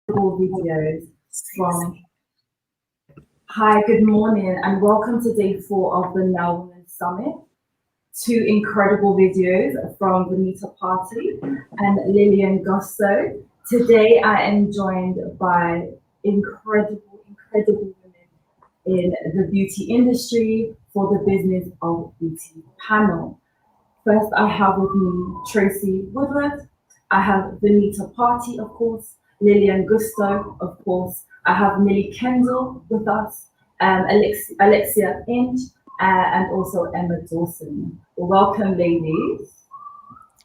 videos from Hi, good morning, and welcome to day 4 of the Now Women Summit. 2 incredible videos from Vanity, Parti, and Lili and Gusto. Today I am joined by incredible women in the beauty industry for the Business of Beauty panel. First, I have with me Tracey, Woodward. I have Vanity, Parti, of course. Lili and Gusto, of course. I have Millie, Kendall with us. Alexia, Inge, and also Emma, Dawson. Welcome, ladies.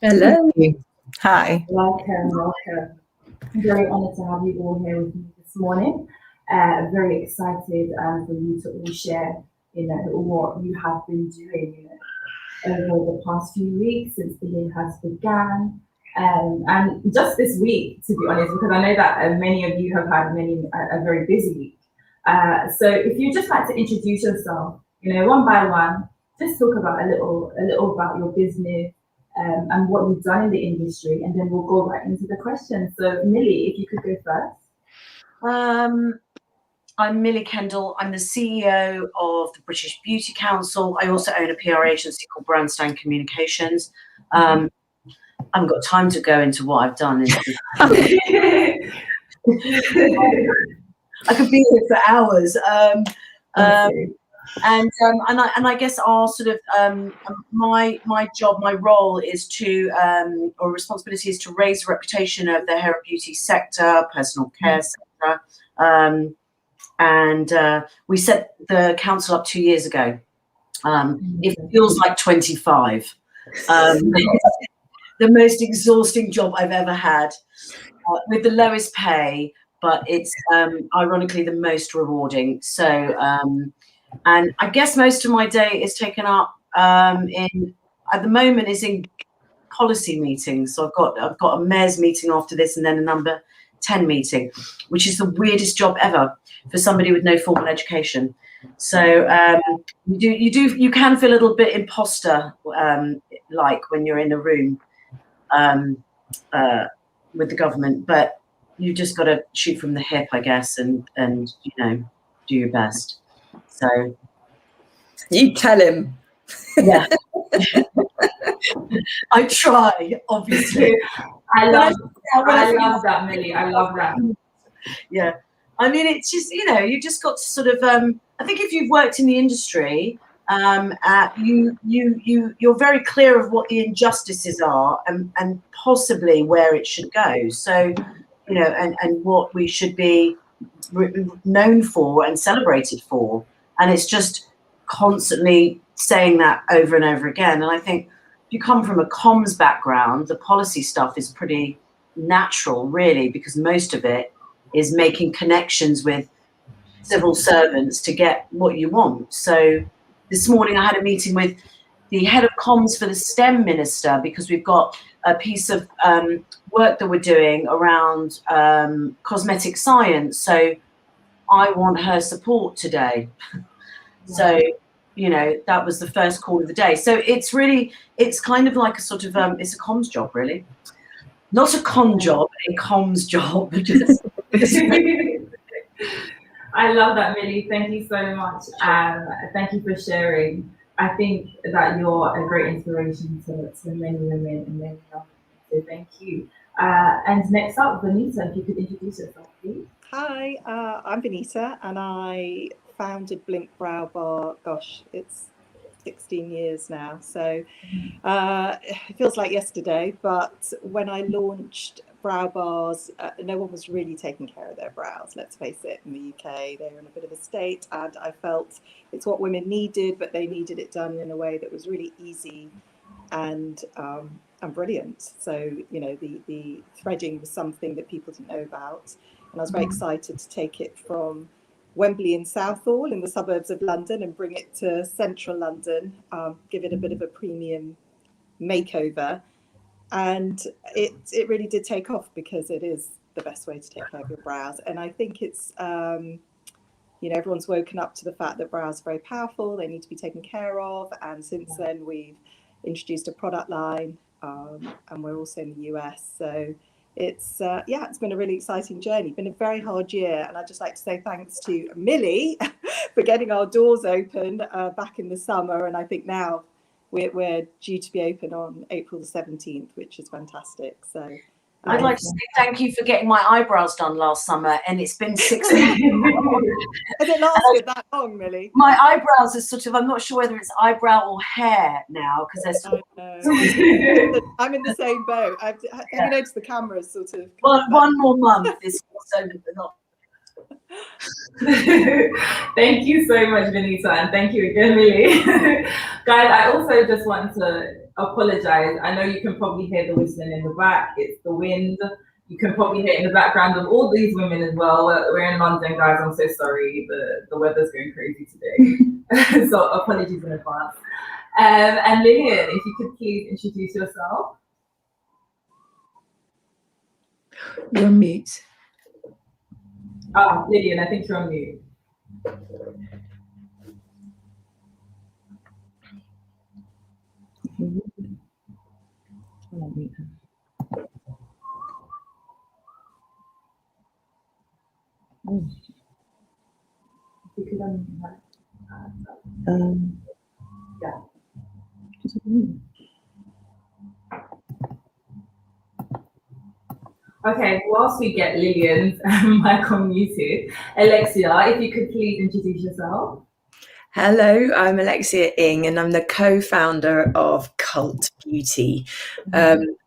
Hello. Hi. Welcome. I'm very honoured to have you all here with me this morning. Very excited for you to all share, what you have been doing, over the past few weeks since the year has began. And just this week, to be honest, because I know that many of you have had a very busy week. So if you just like to introduce yourself, one by one, just talk about a little about your business and what you've done in the industry, and then we'll go right into the questions. So Millie, if you could go first. I'm Millie Kendall. I'm the CEO of the British Beauty Council. I also own a PR agency called Brandstand Communications. I haven't got time to go into what I've done. I could be here for hours. And I guess our sort of my job, my role is to or responsibility is to raise the reputation of the hair and beauty sector, personal care sector. And we set the council up 2 years ago. It feels like 25. The most exhausting job I've ever had, with the lowest pay, but it's ironically the most rewarding. So, and I guess most of my day is taken up at the moment is in policy meetings. So I've got a mayor's meeting after this, and then a number 10 meeting, which is the weirdest job ever for somebody with no formal education. So you can feel a little bit imposter like when you're in a room with the government, but you just got to shoot from the hip, I guess, and do your best. So you tell him. Yeah. I try, obviously. I love that, Millie. I love that. Yeah. I mean, it's just, you just got to sort of, I think if you've worked in the industry, you're very clear of what the injustices are and possibly where it should go. So, and what we should be known for and celebrated for. And it's just constantly saying that over and over again. And I think if you come from a comms background, the policy stuff is pretty natural, really, because most of it is making connections with civil servants to get what you want. So this morning I had a meeting with the head of comms for the STEM minister, because we've got a piece of work that we're doing around cosmetic science. So I want her support today. So, that was the first call of the day. So it's kind of like a sort of, it's a comms job, really. Not a con job, a comms job. I love that, Millie. Thank you so much. Thank you for sharing. I think that you're a great inspiration to many women and many young women. So thank you. And next up, Vanita, if you could introduce yourself, please. Hi, I'm Vanita, and I founded Blink Brow Bar. Gosh, it's 16 years now, so it feels like yesterday. But when I launched brow bars, no one was really taking care of their brows, let's face it. In the UK, they're in a bit of a state, and I felt it's what women needed, but they needed it done in a way that was really easy and brilliant. So, the threading was something that people didn't know about, and I was very excited to take it from Wembley in Southall in the suburbs of London and bring it to central London, give it a bit of a premium makeover. And it really did take off, because it is the best way to take care of your brows. And I think it's, everyone's woken up to the fact that brows are very powerful. They need to be taken care of. And since then, we've introduced a product line, and we're also in the US. So it's been a really exciting journey. Been a very hard year, and I'd just like to say thanks to Millie for getting our doors open back in the summer, and I think now we're due to be open on April the 17th, which is fantastic. So I'd like to say thank you for getting my eyebrows done last summer, and it's been 6 months. Has it lasted that long, Millie? My eyebrows are sort of, I'm not sure whether it's eyebrow or hair now, because they're sort of... I'm in the same boat. Have you noticed the cameras sort of... One more month is so not... Thank you so much, Vanessa, and thank you again, Millie. Guys, I also just want to apologize. I know you can probably hear the whistling in the back. It's the wind. You can probably hear it in the background of all these women as well. We're in London, guys. I'm so sorry. The weather's going crazy today. So apologies in advance. And Lillian, if you could please introduce yourself. You're on mute. Lillian, I think you're on mute. Okay, whilst we get Lillian's mic unmuted, Alexia, if you could please introduce yourself. Hello, I'm Alexia Inge, and I'm the co-founder of Cult Beauty.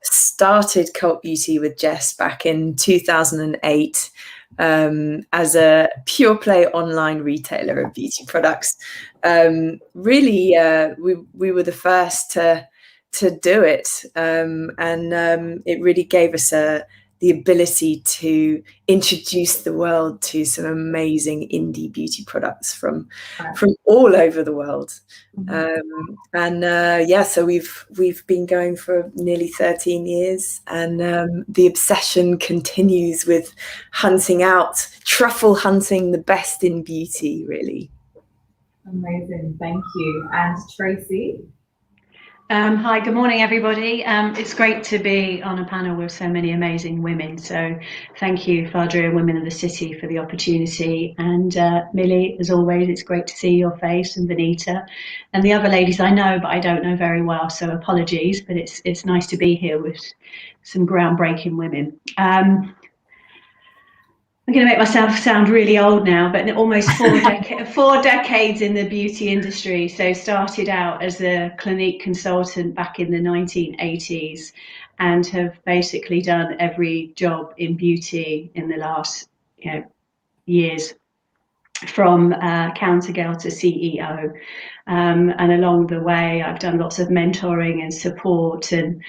Started Cult Beauty with Jess back in 2008 as a pure play online retailer of beauty products. We were the first to do it, and it really gave us the ability to introduce the world to some amazing indie beauty products from all over the world. So we've been going for nearly 13 years, and the obsession continues with truffle hunting the best in beauty, really. Amazing, thank you. And Tracey? Hi, good morning, everybody. It's great to be on a panel with so many amazing women. So thank you, Phadria and Women of the City, for the opportunity. And Millie, as always, it's great to see your face, and Vanita. And the other ladies I know, but I don't know very well, so apologies. But it's nice to be here with some groundbreaking women. I'm going to make myself sound really old now, but almost 4 decades in the beauty industry. So started out as a Clinique consultant back in the 1980s, and have basically done every job in beauty in the last years, from counter girl to CEO. And along the way, I've done lots of mentoring and support and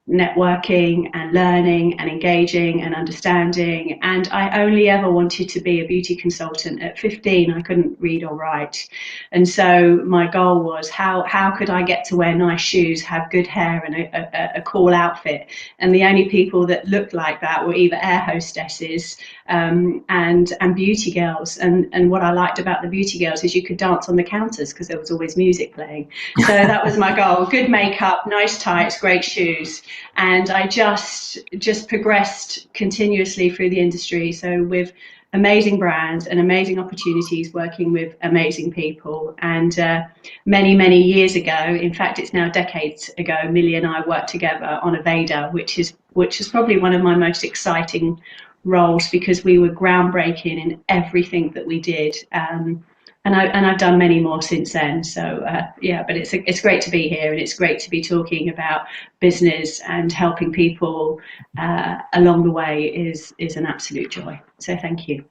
networking and learning and engaging and understanding. And I only ever wanted to be a beauty consultant. At 15, I couldn't read or write. And so my goal was how could I get to wear nice shoes, have good hair, and a cool outfit? And the only people that looked like that were either air hostesses and beauty girls. And what I liked about the beauty girls is you could dance on the counters because there was always music playing. So that was my goal: good makeup, nice tights, great shoes. And I just progressed continuously through the industry. So with amazing brands and amazing opportunities, working with amazing people. And many years ago, in fact, it's now decades ago, Millie and I worked together on Aveda, which is probably one of my most exciting roles, because we were groundbreaking in everything that we did. And I've done many more since then. So but it's great to be here, and it's great to be talking about business and helping people along the way is an absolute joy. So thank you.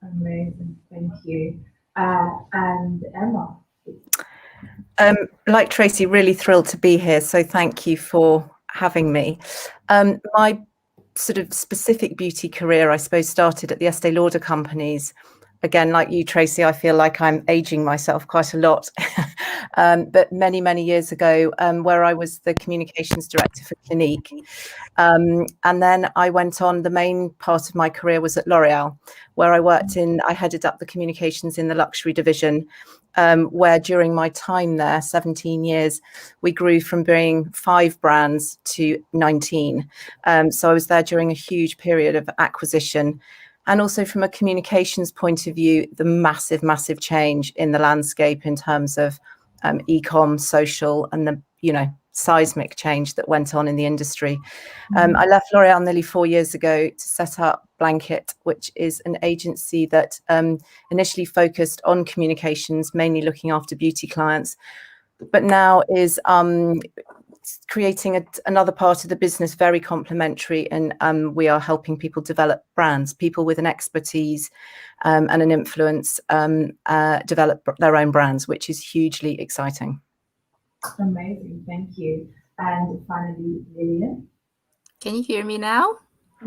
Amazing, thank you. And Emma? Like Tracey, really thrilled to be here. So thank you for having me. My sort of specific beauty career, I suppose, started at the Estee Lauder companies. Again, like you, Tracey, I feel like I'm aging myself quite a lot. But many years ago, where I was the communications director for Clinique. And then I went on, the main part of my career was at L'Oreal, where I headed up the communications in the luxury division. where during my time there, 17 years, we grew from being 5 brands to 19. So I was there during a huge period of acquisition. And also from a communications point of view, the massive, massive change in the landscape in terms of e-com, social, and the, seismic change that went on in the industry. I left L'Oréal nearly 4 years ago to set up Blanket, which is an agency that initially focused on communications, mainly looking after beauty clients, but now is creating another part of the business very complementary, and we are helping people develop brands, people with an expertise and an influence develop their own brands, which is hugely exciting. Amazing, thank you. And finally, Lillian. Can you hear me now?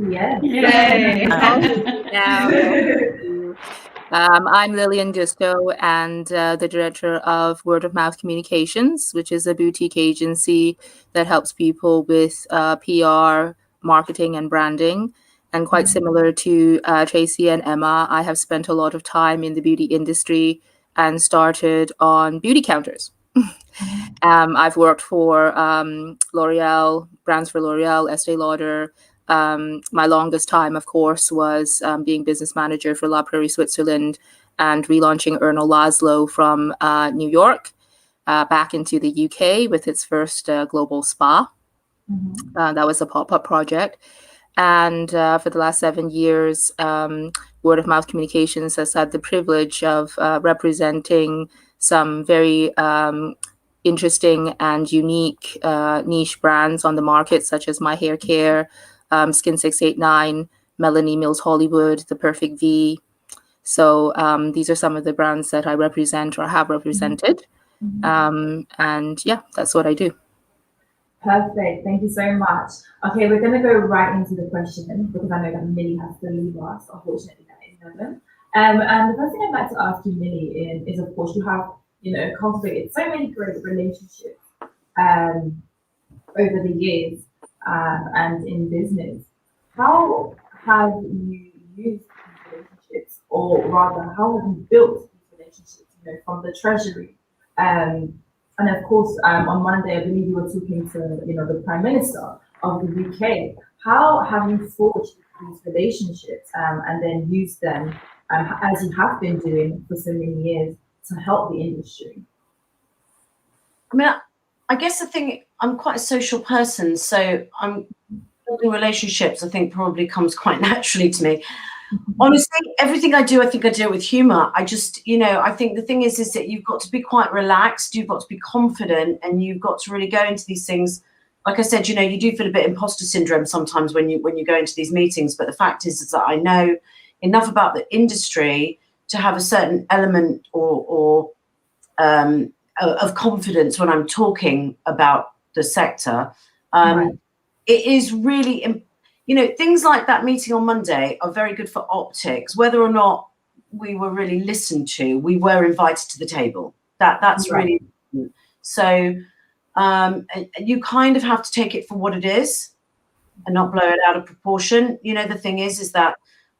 Yes. Yay. I'm Lillian Gusto, and the director of Word of Mouth Communications, which is a boutique agency that helps people with PR, marketing, and branding. And quite similar to Tracey and Emma, I have spent a lot of time in the beauty industry and started on beauty counters. I've worked for L'Oréal, brands for L'Oréal, Estée Lauder. My longest time, of course, was being business manager for La Prairie, Switzerland, and relaunching Ernal Laszlo from New York back into the UK with its first global spa. That was a pop-up project. And for the last 7 years, Word of Mouth Communications has had the privilege of representing some very interesting and unique niche brands on the market, such as My Hair Care, Skin 689, Melanie Mills Hollywood, The Perfect V. So these are some of the brands that I represent or have represented. And yeah, that's what I do. Perfect. Thank you so much. Okay, we're going to go right into the question because I know that Millie has to leave us, unfortunately, at 11. And the first thing I'd like to ask you, Millie, is of course you have, cultivated so many great relationships over the years and in business. How have you used these relationships, or rather, how have you built these relationships? From the treasury. And of course, on Monday, I believe you were talking to, the Prime Minister of the UK. How have you forged these relationships and then used them, as you have been doing for so many years, to help the industry? I mean, I guess the thing, I'm quite a social person, so building relationships, I think, probably comes quite naturally to me. Honestly, everything I do, I think I do it with humor. I just, I think the thing is that you've got to be quite relaxed, you've got to be confident, and you've got to really go into these things. Like I said, you do feel a bit imposter syndrome sometimes when you go into these meetings. But the fact is that I know enough about the industry to have a certain element or of confidence when I'm talking about the sector. Right. It is really, things like that meeting on Monday are very good for optics. Whether or not we were really listened to, we were invited to the table. That's Right. really important. So you kind of have to take it for what it is and not blow it out of proportion. The thing is that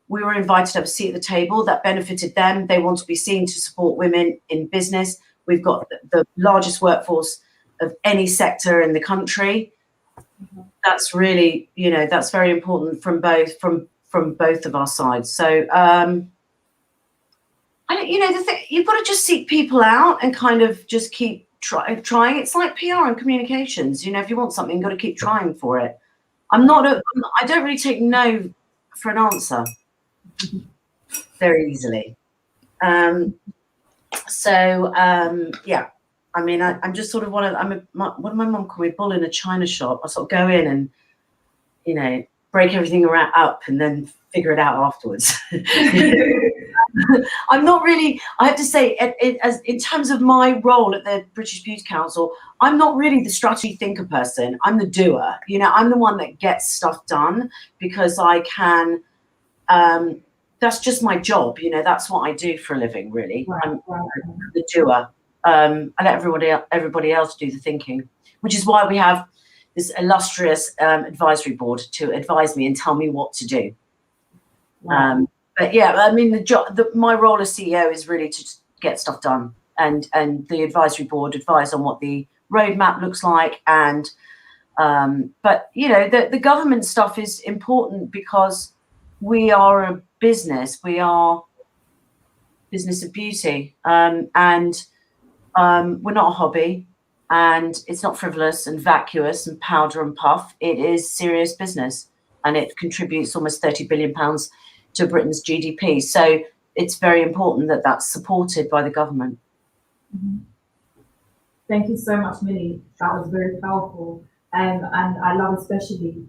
we were invited to have a seat at the table. That benefited them. They want to be seen to support women in business. We've got the largest workforce of any sector in the country. That's really, that's very important from both of our sides. So, the thing, you've got to just seek people out and kind of just keep trying. It's like PR and communications. If you want something, you've got to keep trying for it. I don't really take no for an answer very easily. Yeah. I mean, I'm just sort of what did my mum call me? Bull in a china shop. I sort of go in and, break everything up and then figure it out afterwards. I'm not really, I have to say, as in terms of my role at the British Beauty Council, I'm not really the strategy thinker person. I'm the doer. I'm the one that gets stuff done because I can, that's just my job. That's what I do for a living, really. Right. I'm the doer. I let everybody else do the thinking, which is why we have this illustrious advisory board to advise me and tell me what to do. Wow. But yeah, I mean, my role as CEO is really to just get stuff done and the advisory board advise on what the roadmap looks like. And but the government stuff is important because we are a business. We are business of beauty, and we're not a hobby, and it's not frivolous and vacuous and powder and puff. It is serious business, and it contributes almost £30 billion to Britain's GDP. So it's very important that that's supported by the government. Mm-hmm. Thank you so much, Millie. That was very powerful. And I love especially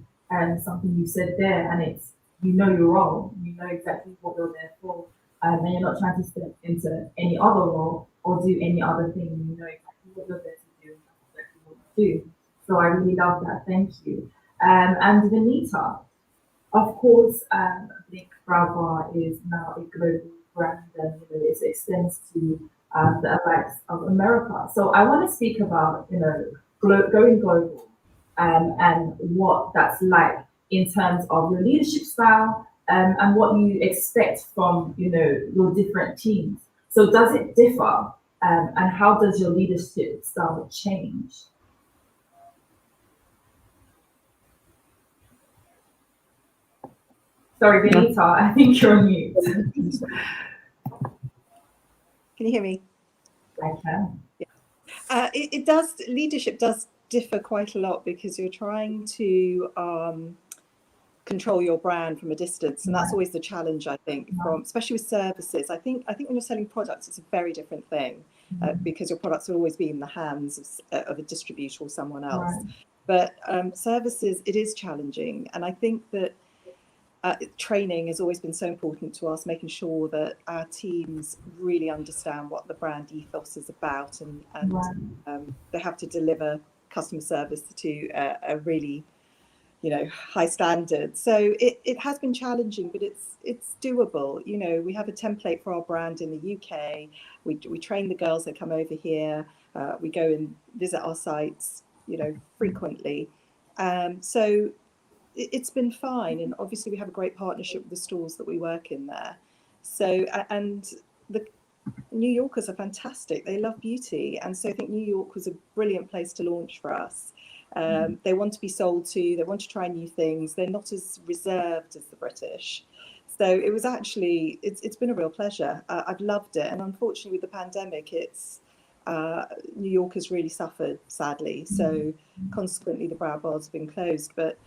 something you said there, and it's, you know your role, you know exactly what you're there for, and you're not trying to step into any other role or do any other thing. You know exactly what you're there to do, and exactly what you do. So I really love that. Thank you. And Vanita, of course, Blink Brow Bar is now a global brand, and it extends to the likes of America. So I want to speak about going global. And what that's like in terms of your leadership style, and what you expect from your different teams. So does it differ, and how does your leadership style change? Sorry, Vanita, I think you're on mute. Can you hear me? I can. Yeah. It does. Leadership does differ quite a lot because you're trying to control your brand from a distance, and that's always the challenge, I think, especially with services. I think when you're selling products, it's a very different thing, because your products will always be in the hands of a distributor or someone else. Right. But services, it is challenging, and I think that training has always been so important to us, making sure that our teams really understand what the brand ethos is about, and they have to deliver customer service to a really high standard. So it has been challenging, but it's doable. We have a template for our brand in the UK. We train the girls that come over here. We go and visit our sites frequently. So it's been fine, and obviously we have a great partnership with the stores that we work in there. So, and the New Yorkers are fantastic. They love beauty, and so I think New York was a brilliant place to launch for us. They want to be sold to, they want to try new things. They're not as reserved as the British. So it was actually, it's been a real pleasure. I've loved it, and unfortunately with the pandemic, New York has really suffered, sadly. So consequently the brow bars have been closed. But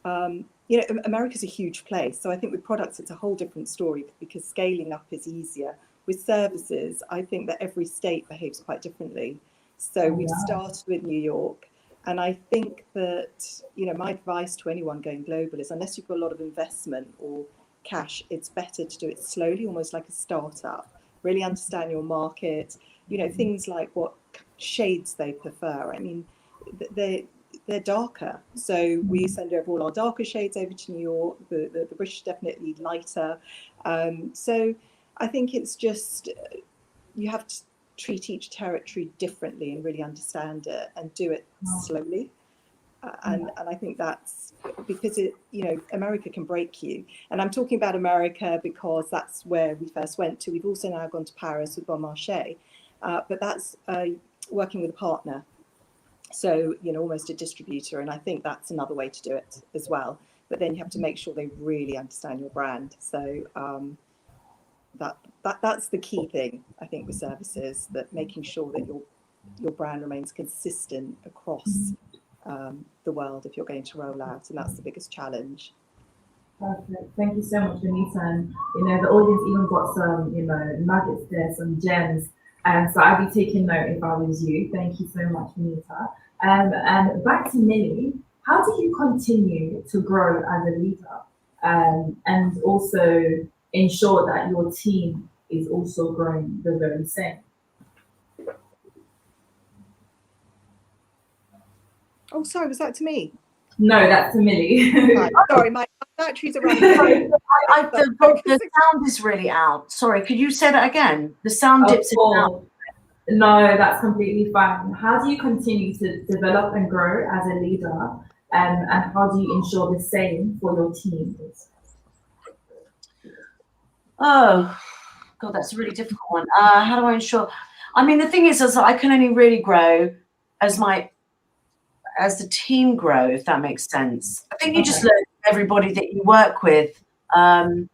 America's a huge place. So I think with products, it's a whole different story, because scaling up is easier. With services, I think that every state behaves quite differently. So we've started with New York. And I think that, my advice to anyone going global is, unless you've got a lot of investment or cash, it's better to do it slowly, almost like a startup. Really understand your market, things like what shades they prefer. I mean, they're darker. So we send over all our darker shades over to New York. The British definitely lighter. So I think it's just, you have to treat each territory differently and really understand it and do it slowly. And I think that's because America can break you. And I'm talking about America because that's where we first went to. We've also now gone to Paris with Bon Marché, but that's working with a partner. So, almost a distributor. And I think that's another way to do it as well. But then you have to make sure they really understand your brand. So that's the key thing, I think, with services, that making sure that your brand remains consistent across the world if you're going to roll out. And that's the biggest challenge. Perfect. Thank you so much, Vanita. And the audience even got some nuggets there, some gems. So I'd be taking note if I was you. Thank you so much, Vanita. And back to Millie, how do you continue to grow as a leader, and also ensure that your team is also growing the very same? Oh, sorry, was that to me? No, that's to Millie. Right, sorry, my batteries are running. The sound is really out. Sorry, could you say that again? The sound dips in and out. No, that's completely fine. How do you continue to develop and grow as a leader, and how do you ensure the same for your team? Oh, God, that's a really difficult one. How do I ensure? I mean, the thing is I can only really grow as the team grow, if that makes sense. I think you just learn from everybody that you work with. I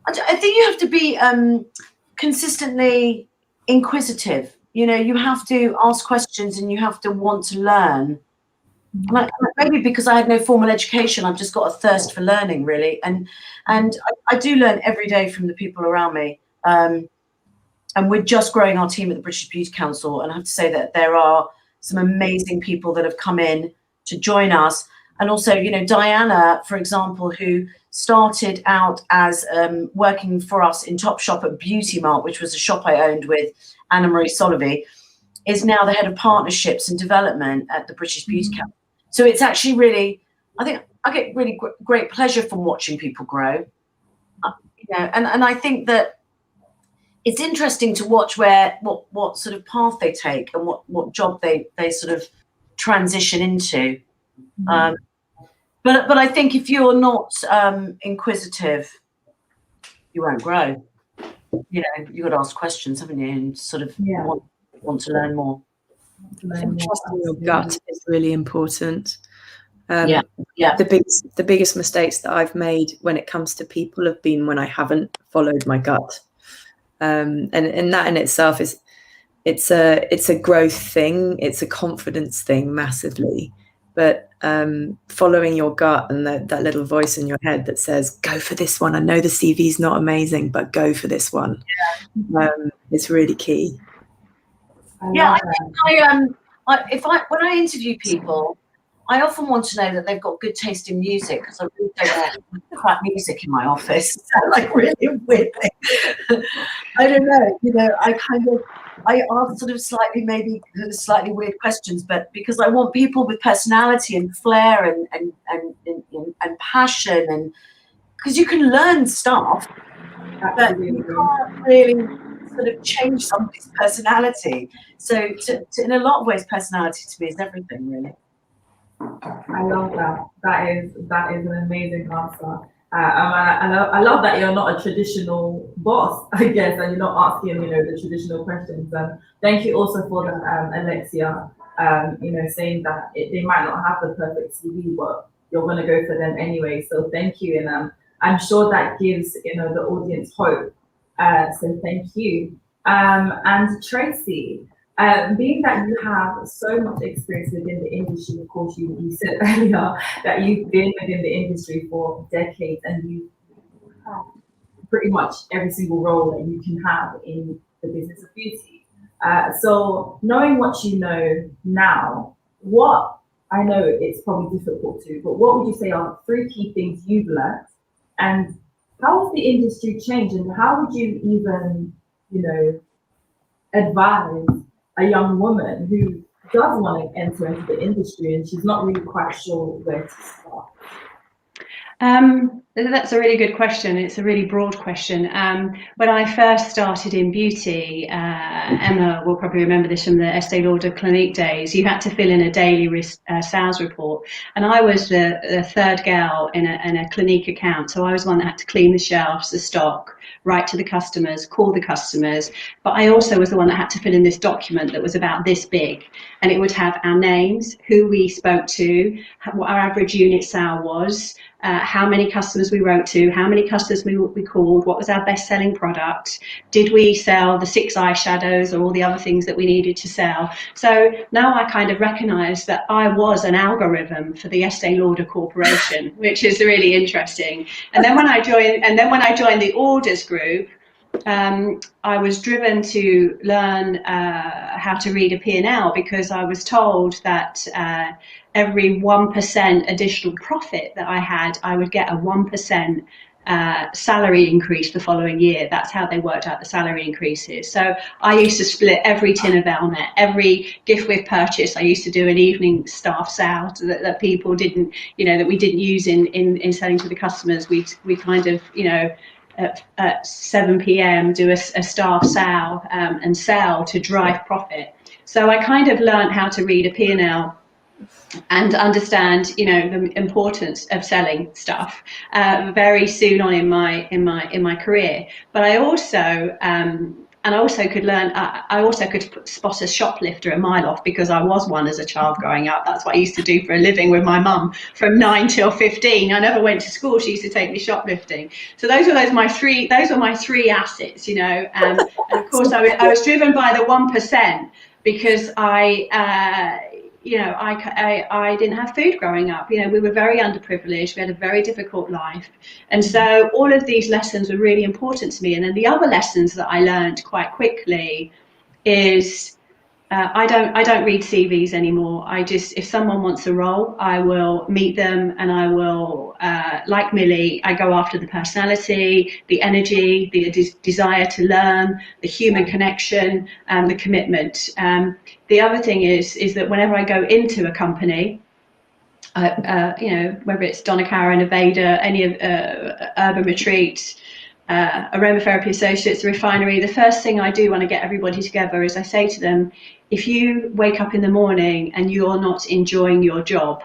think you have to be consistently inquisitive. You know, you have to ask questions and you have to want to learn. Maybe because I had no formal education, I've just got a thirst for learning, really. And I do learn every day from the people around me. And we're just growing our team at the British Beauty Council. And I have to say that there are some amazing people that have come in to join us. And also, you know, Diana, for example, who started out as working for us in Topshop at Beauty Mart, which was a shop I owned with Anna Marie Solovey, is now the head of partnerships and development at the British Beauty Council. So it's actually really, I think I get really great pleasure from watching people grow. You know, and I think that it's interesting to watch what sort of path they take and what job they sort of transition into. But I think if you're not inquisitive, you won't grow. You know, you've got to ask questions, haven't you, and sort of want to learn more. Trusting your gut is really important. The biggest mistakes that I've made when it comes to people have been when I haven't followed my gut. And that in itself it's a growth thing, it's a confidence thing massively. But following your gut and that little voice in your head that says, go for this one. I know the CV's not amazing, but go for this one. It's really key. I think when I interview people, I often want to know that they've got good taste in music, because I really don't want crap music in my office. Like really weird thing. I don't know. You know, I ask sort of slightly weird questions, but because I want people with personality and flair and passion, and because you can learn stuff, but you can't really sort of change somebody's personality. So in a lot of ways, personality to me is everything, really. I love that. That is an amazing answer. I love that you're not a traditional boss, I guess, and you're not asking, you know, the traditional questions. Thank you also for that, Alexia. You know, saying that they might not have the perfect CV, but you're going to go for them anyway. So thank you, and I'm sure that gives, you know, the audience hope. So thank you. And Tracey, being that you have so much experience within the industry, of course, you said earlier that you've been within the industry for decades and you have pretty much every single role that you can have in the business of beauty. So knowing what you know now, I know it's probably difficult to, but what would you say are 3 key things you've learned, and how has the industry changed, and how would you even, you know, advise a young woman who does want to enter into the industry and she's not really quite sure where to start? That's a really good question. It's a really broad question. When I first started in beauty, Emma will probably remember this from the Estee Lauder Clinique days, you had to fill in a daily sales report. And I was the 3rd gal in a Clinique account. So I was one that had to clean the shelves, the stock, write to the customers, call the customers. But I also was the one that had to fill in this document that was about this big. And it would have our names, who we spoke to, what our average unit sale was, how many customers we wrote to, how many customers we called, what was our best-selling product, did we sell the 6 eyeshadows or all the other things that we needed to sell. So now I kind of recognise that I was an algorithm for the Estee Lauder Corporation, which is really interesting. And then when I joined the orders group, I was driven to learn how to read a P&L, because I was told that every 1% additional profit that I had, I would get a 1% salary increase the following year. That's how they worked out the salary increases. So I used to split every tin of Velmet, every gift with purchase. I used to do an evening staff sale that people didn't, you know, that we didn't use in selling to the customers. We kind of, you know, at 7 p.m. do a staff sale and sell to drive profit. So I kind of learned how to read a P&L and understand, you know, the importance of selling stuff very soon on in my career. But I also I also could learn, I also could spot a shoplifter a mile off, because I was one as a child growing up. That's what I used to do for a living with my mum from 9 till 15. I never went to school. She used to take me shoplifting. So those were my three assets, you know. And of course, I was driven by the 1%, because I didn't have food growing up. You know, we were very underprivileged. We had a very difficult life. And so all of these lessons were really important to me. And then the other lessons that I learned quite quickly is I don't read CVs anymore. If someone wants a role, I will meet them, and I will, like Millie, I go after the personality, the energy, the desire to learn, the human connection, the commitment. The other thing is that whenever I go into a company, whether it's Donna Cara, Nevada, any of Urban Retreat, Aromatherapy Associates, the refinery, the first thing I do when I get everybody together is I say to them, if you wake up in the morning and you're not enjoying your job,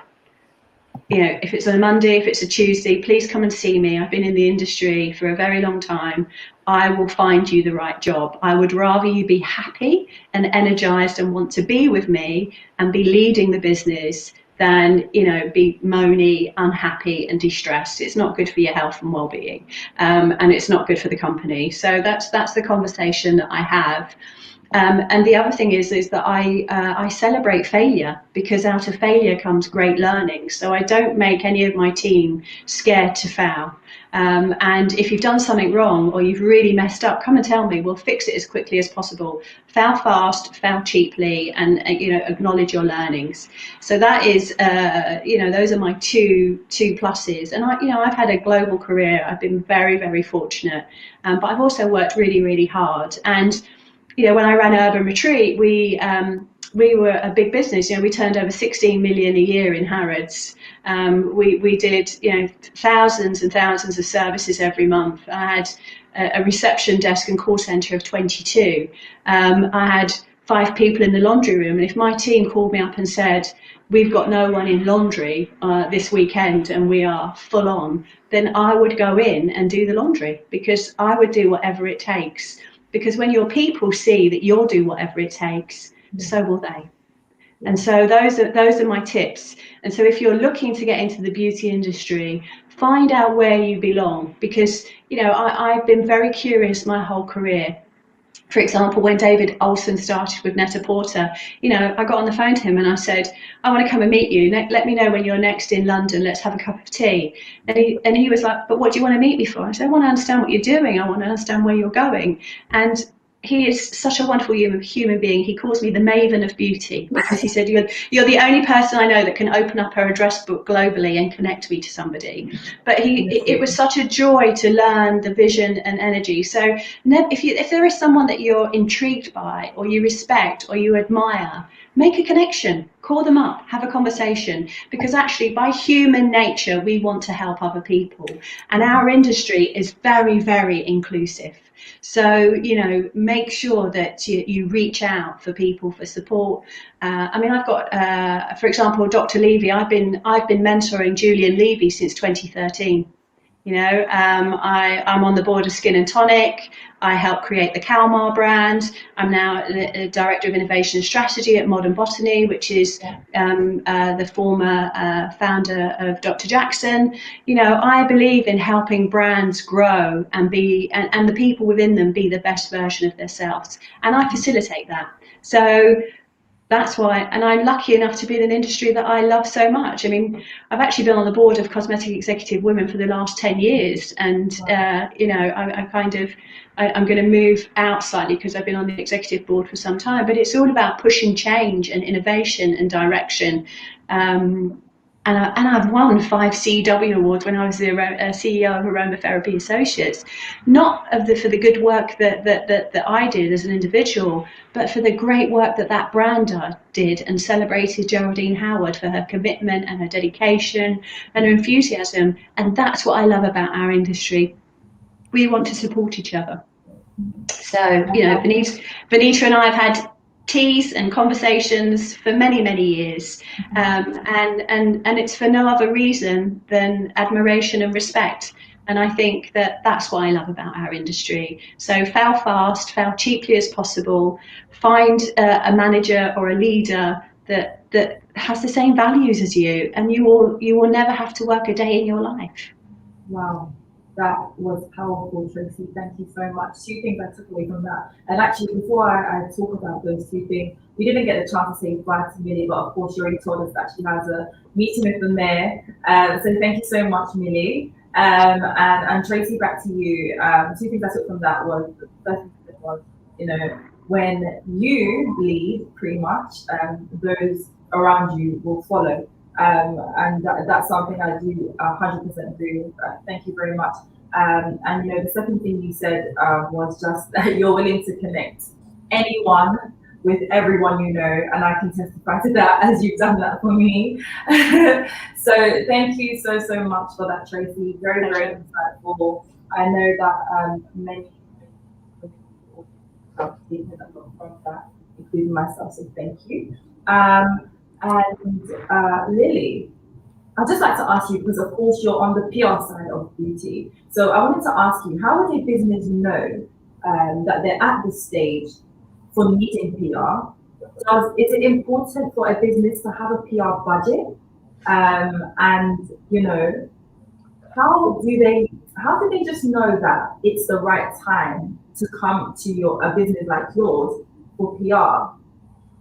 you know, if it's a Monday, if it's a Tuesday, please come and see me. I've been in the industry for a very long time. I will find you the right job. I would rather you be happy and energized and want to be with me and be leading the business than, you know, be moany, unhappy and distressed. It's not good for your health and well-being, and it's not good for the company. So that's the conversation that I have. And the other thing is that I celebrate failure, because out of failure comes great learning. So I don't make any of my team scared to fail. And if you've done something wrong or you've really messed up, come and tell me. We'll fix it as quickly as possible. Fail fast, fail cheaply, and acknowledge your learnings. So that is, those are my two pluses. And I've had a global career. I've been very, very fortunate, but I've also worked really, really hard. And when I ran Urban Retreat, we were a big business. We turned over 16 million a year in Harrods. We did, thousands and thousands of services every month. I had a reception desk and call center of 22. I had 5 people in the laundry room. And if my team called me up and said, we've got no one in laundry this weekend and we are full on, then I would go in and do the laundry, because I would do whatever it takes. Because when your people see that you'll do whatever it takes, so will they. And so those are my tips. And so if you're looking to get into the beauty industry, find out where you belong. Because, I've been very curious my whole career. For example, when David Olsen started with Net-a-Porter, I got on the phone to him and I said, I want to come and meet you. Let me know when you're next in London. Let's have a cup of tea. And he was like, but what do you want to meet me for? I said, I want to understand what you're doing. I want to understand where you're going. And he is such a wonderful human being. He calls me the maven of beauty, because he said, you're the only person I know that can open up her address book globally and connect me to somebody. But it was such a joy to learn the vision and energy. So if there is someone that you're intrigued by, or you respect, or you admire, make a connection, call them up, have a conversation, because actually by human nature, we want to help other people. And our industry is very, very inclusive. So, make sure that you reach out for people for support. I've got, for example, Dr. Levy. I've been mentoring Julian Levy since 2013. I'm on the board of Skin and Tonic. I helped create the Kalmar brand. I'm now the Director of Innovation and Strategy at Modern Botany, which is the former founder of Dr. Jackson. I believe in helping brands grow and and the people within them be the best version of themselves. And I facilitate that. So that's why, and I'm lucky enough to be in an industry that I love so much. I've actually been on the board of Cosmetic Executive Women for the last 10 years. And, I'm going to move out slightly because I've been on the executive board for some time, but it's all about pushing change and innovation and direction. And I've won 5 CEW awards when I was the CEO of Aromatherapy Associates, not for the good work that I did as an individual, but for the great work that brand did, and celebrated Geraldine Howard for her commitment and her dedication and her enthusiasm. And that's what I love about our industry. We want to support each other. So, Vanita and I have had teas and conversations for many, many years, and it's for no other reason than admiration and respect. And I think that that's what I love about our industry. So fail fast, fail cheaply as possible, find a manager or a leader that has the same values as you, and you will never have to work a day in your life. Wow, that was powerful, Tracey. Thank you so much. Two things I took away from that. And actually, before I talk about those two things, we didn't get the chance to say bye to Millie, but of course, she already told us that she has a meeting with the mayor. So thank you so much, Millie. And Tracey, back to you. Two things I took from that was, the first thing was, you know, when you lead, pretty much, those around you will follow. And that's something I do 100% agree with. Thank you very much. And you know, the second thing you said was just that you're willing to connect anyone with everyone you know, and I can testify to that as you've done that for me. So thank you so much for that, Tracey. Very, very insightful. I know that many people have taken a lot from that, including myself, so thank you. And Lili, I'd just like to ask you, because of course you're on the PR side of beauty. So I wanted to ask you, how would a business know that they're at this stage for needing PR? Is it important for a business to have a PR budget? And you know, how do they just know that it's the right time to come to a business like yours for PR,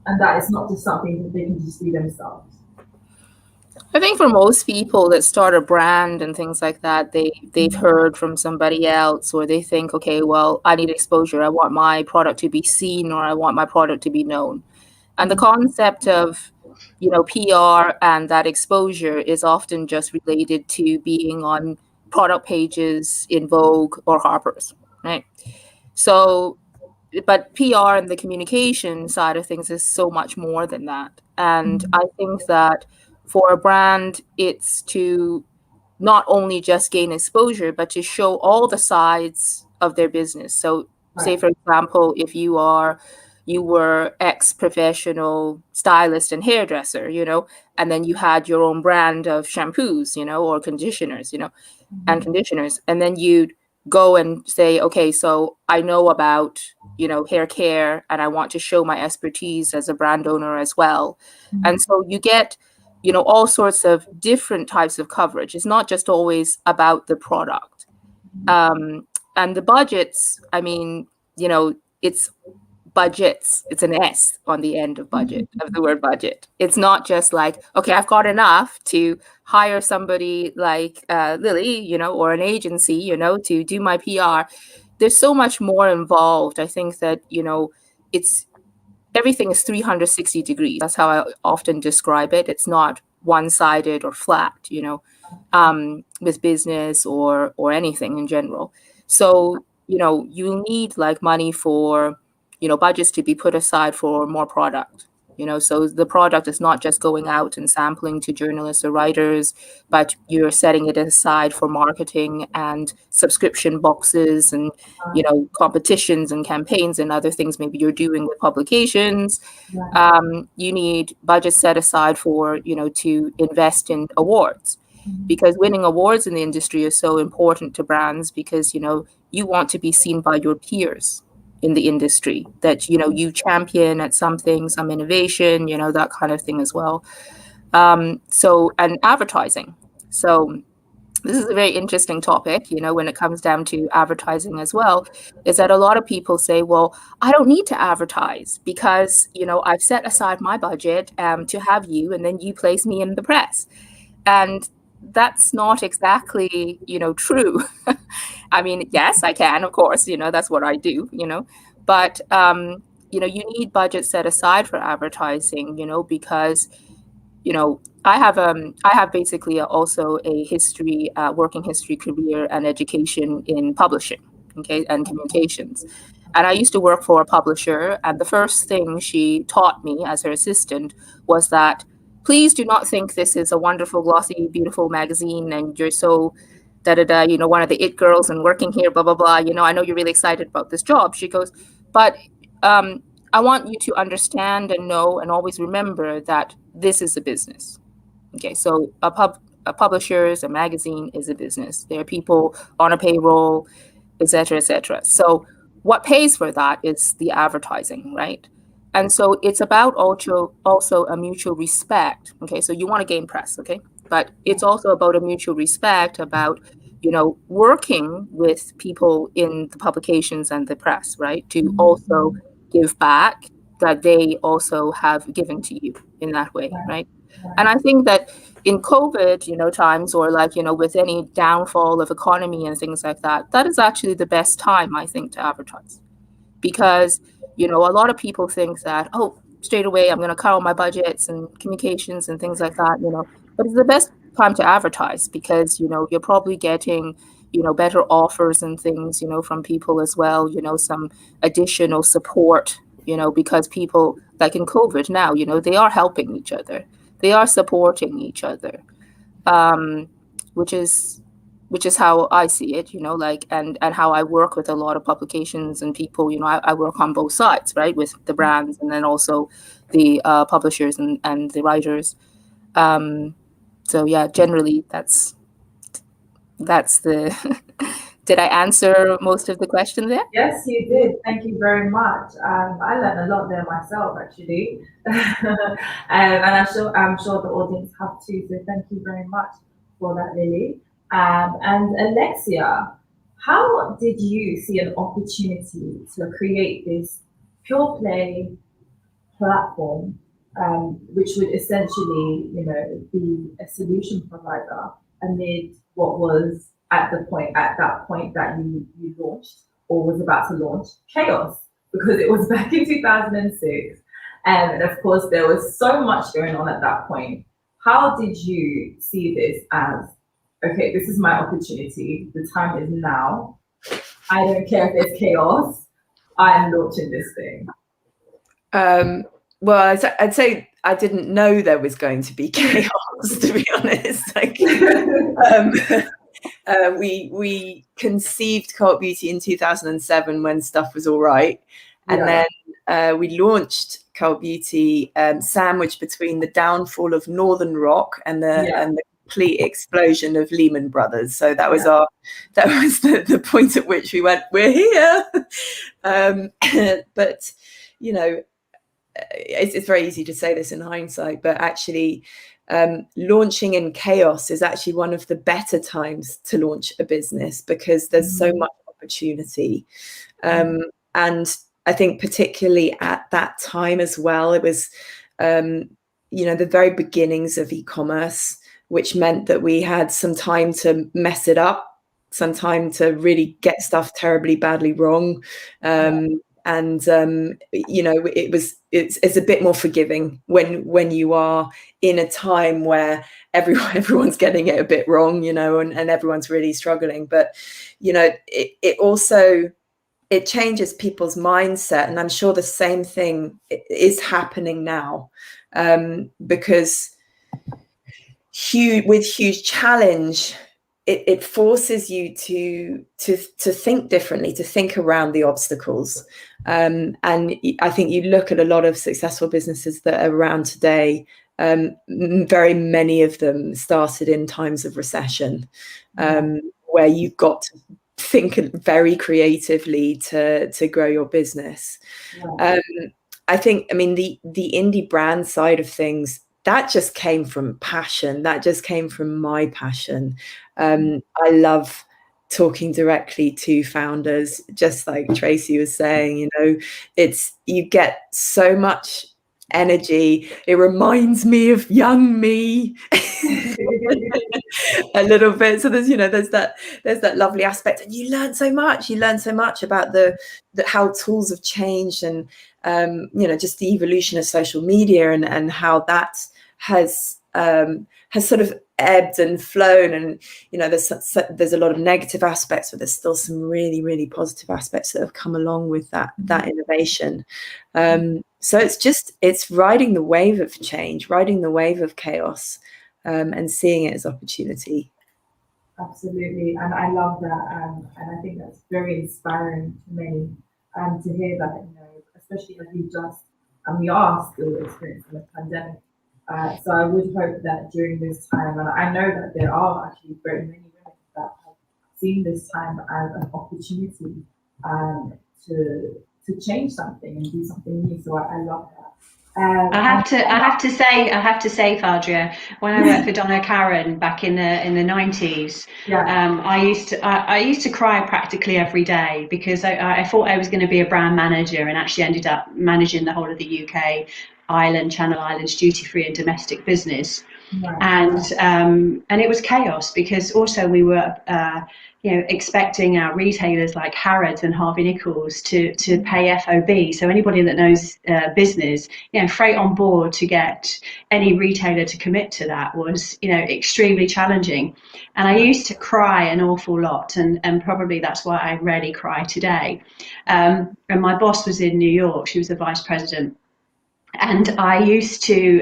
and that it's not just something that they can just do themselves? I think for most people that start a brand and things like that, they've heard from somebody else, or they think, okay, well, I need exposure. I want my product to be seen, or I want my product to be known. And the concept of, you know, PR and that exposure is often just related to being on product pages in Vogue or Harper's, right? So, but PR and the communication side of things is so much more than that. And I think that for a brand, it's to not only just gain exposure, but to show all the sides of their business. So say, for example, if you were ex-professional stylist and hairdresser, you know, and then you had your own brand of shampoos, you know, or conditioners, you know, and conditioners, and then you'd go and say, okay, so I know about, you know, hair care, and I want to show my expertise as a brand owner as well. And so you get, you know, all sorts of different types of coverage. It's not just always about the product. And the budgets, I mean, you know, it's budgets. It's an S on the end of budget, of the word budget. It's not just like, okay, I've got enough to hire somebody like Lili, you know, or an agency, you know, to do my PR. There's so much more involved. I think that, you know, everything is 360 degrees. That's how I often describe it. It's not one-sided or flat, you know, with business or anything in general. So, you know, you need like money for, you know, budgets to be put aside for more product, you know, so the product is not just going out and sampling to journalists or writers, but you're setting it aside for marketing and subscription boxes and, you know, competitions and campaigns and other things maybe you're doing with publications. You need budget set aside for, you know, to invest in awards, because winning awards in the industry is so important to brands, because, you know, you want to be seen by your peers in the industry, that, you know, you champion at something, some innovation, you know, that kind of thing as well. So, and advertising. So this is a very interesting topic, you know, when it comes down to advertising as well, is that a lot of people say, well, I don't need to advertise because, you know, I've set aside my budget to have you, and then you place me in the press. And that's not exactly, you know, true. I mean, yes, I can, of course, you know, that's what I do, you know, but, you know, you need budget set aside for advertising, you know, because, you know, I have basically also a history, working history career and education in publishing, okay, and communications. And I used to work for a publisher, and the first thing she taught me as her assistant was that, please do not think this is a wonderful, glossy, beautiful magazine and you're so da-da-da, you know, one of the it girls and working here, blah, blah, blah. You know, I know you're really excited about this job. She goes, but I want you to understand and know and always remember that this is a business. Okay, so a publishers, a magazine is a business. There are people on a payroll, et cetera, et cetera. So what pays for that is the advertising, right? And so it's about also a mutual respect. Okay, so you want to gain press, okay? But it's also about a mutual respect about, you know, working with people in the publications and the press, right? To also give back that they also have given to you in that way, right? And I think that in COVID, you know, times, or like, you know, with any downfall of economy and things like that, that is actually the best time, I think, to advertise. Because, you know, a lot of people think that, oh, straight away, I'm going to cut all my budgets and communications and things like that, you know, but it's the best time to advertise because, you know, you're probably getting, you know, better offers and things, you know, from people as well, you know, some additional support, you know, because people, like in COVID now, you know, they are helping each other. They are supporting each other, which is how I see it, you know, like, and how I work with a lot of publications and people, you know, I work on both sides, right, with the brands and then also the publishers and the writers. So yeah, generally that's the, did I answer most of the question there? Yes, you did. Thank you very much. I learned a lot there myself, actually. And I'm sure the audience have too. So thank you very much for that, Lili. And Alexia, how did you see an opportunity to create this pure play platform, which would essentially, you know, be a solution provider amid what was at that point that you launched or was about to launch chaos, because it was back in 2006, and of course there was so much going on at that point. How did you see this as, okay, this is my opportunity, the time is now, I don't care if there's chaos, I'm launching this thing? Well, I'd say I didn't know there was going to be chaos, to be honest. Like, we conceived Cult Beauty in 2007 when stuff was all right. And then we launched Cult Beauty sandwiched between the downfall of Northern Rock and the complete explosion of Lehman Brothers. So that was the point at which we went, we're here. But, you know, it's very easy to say this in hindsight, but actually launching in chaos is actually one of the better times to launch a business because there's so much opportunity. And I think particularly at that time as well, it was, you know, the very beginnings of e-commerce, which meant that we had some time to mess it up, some time to really get stuff terribly badly wrong. And you know, it's a bit more forgiving when you are in a time where everyone's getting it a bit wrong, you know, and everyone's really struggling. But you know, it also changes people's mindset, and I'm sure the same thing is happening now, because with huge challenge, it forces you to think differently, to think around the obstacles. And I think you look at a lot of successful businesses that are around today, very many of them started in times of recession, where you've got to think very creatively to grow your business. I think, I mean, the indie brand side of things, that just came from passion. That just came from my passion. I love talking directly to founders, just like Tracey was saying, you know, you get so much energy. It reminds me of young me a little bit. So there's that lovely aspect, and you learn so much. You learn so much about the how tools have changed, and you know, just the evolution of social media and how that has sort of ebbed and flown. And you know, there's a lot of negative aspects, but there's still some really, really positive aspects that have come along with that innovation. So it's riding the wave of change, riding the wave of chaos, and seeing it as opportunity. Absolutely, and I love that, and I think that's very inspiring to many, to hear that, you know, especially as we are still experiencing the pandemic, So I would hope that during this time, and I know that there are actually very many women that have seen this time as an opportunity to change something and do something new. So I love that. I have to say, Phadria, when I worked for Donna Karen back in the 90s, I used to cry practically every day because I thought I was going to be a brand manager and actually ended up managing the whole of the UK, Channel Islands, duty free and domestic business. And it was chaos because also we were expecting our retailers like Harrods and Harvey Nichols to pay FOB. So anybody that knows business, freight on board to get any retailer to commit to that was extremely challenging. And I used to cry an awful lot, and probably that's why I rarely cry today. And my boss was in New York. She was the vice president. And I used to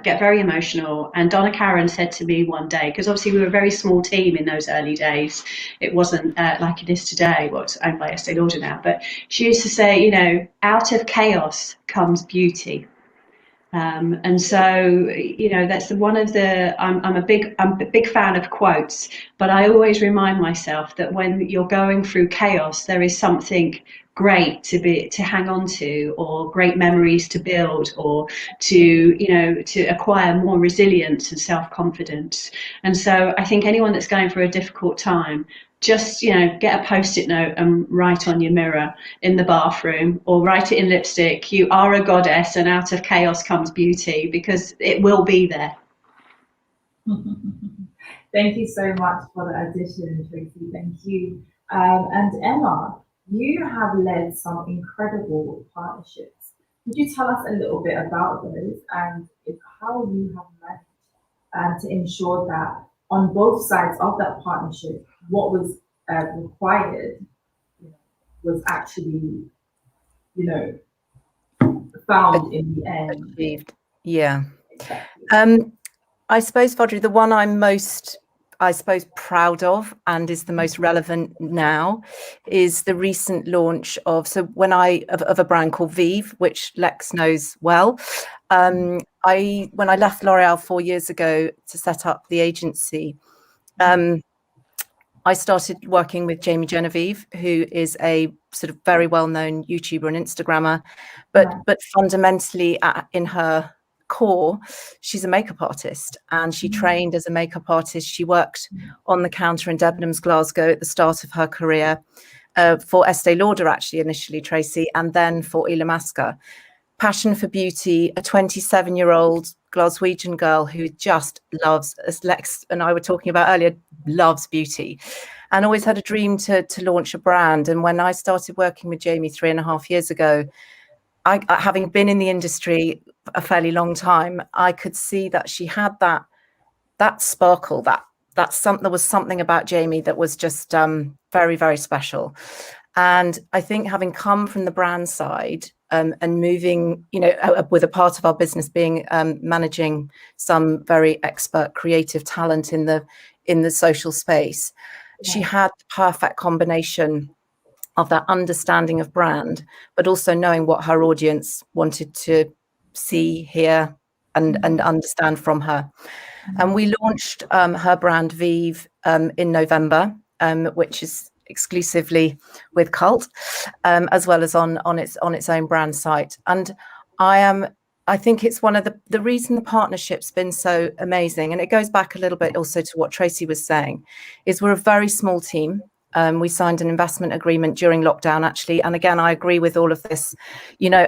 get very emotional. And Donna Karen said to me one day, because obviously we were a very small team in those early days. It wasn't like it is today, what's owned by Estee Lauder now. But she used to say, out of chaos comes beauty. And so, that's one of the, I'm a big fan of quotes, but I always remind myself that when you're going through chaos, there is something great to hang on to, or great memories to build, or to acquire more resilience and self-confidence. And so I think anyone that's going through a difficult time, just get a post-it note and write on your mirror in the bathroom, or write it in lipstick, you are a goddess and out of chaos comes beauty, because it will be there. Thank you so much for the addition, Tracey. Thank you. And Emma, you have led some incredible partnerships. Could you tell us a little bit about those and how you have managed to ensure that on both sides of that partnership, what was required was actually, found in the end? Achieved. Yeah. I suppose, Phadria, the one I'm most, proud of and is the most relevant now is the recent launch of a brand called VIEVE, which Lex knows well. When I left L'Oreal 4 years ago to set up the agency, I started working with Jamie Genevieve, who is a sort of very well-known YouTuber and Instagrammer, but fundamentally in her core, she's a makeup artist, and she trained as a makeup artist. She worked on the counter in Debenhams Glasgow at the start of her career for Estee Lauder, actually, initially, Tracey, and then for Illamasqua. Passion for beauty, a 27-year-old Glaswegian girl who just loves, as Lex and I were talking about earlier, loves beauty, and always had a dream to launch a brand. And when I started working with Jamie 3.5 years ago, I, having been in the industry a fairly long time, I could see that she had that sparkle, there was something about Jamie that was just very, very special. And I think having come from the brand side and moving, with a part of our business being managing some very expert creative talent in the social space, she had the perfect combination of that understanding of brand, but also knowing what her audience wanted to see, hear, and understand from her. And we launched her brand VIEVE in November, which is exclusively with Cult, as well as on its own brand site. And I think it's one of the reason the partnership's been so amazing, and it goes back a little bit also to what Tracey was saying, is we're a very small team. We signed an investment agreement during lockdown, actually. And again, I agree with all of this,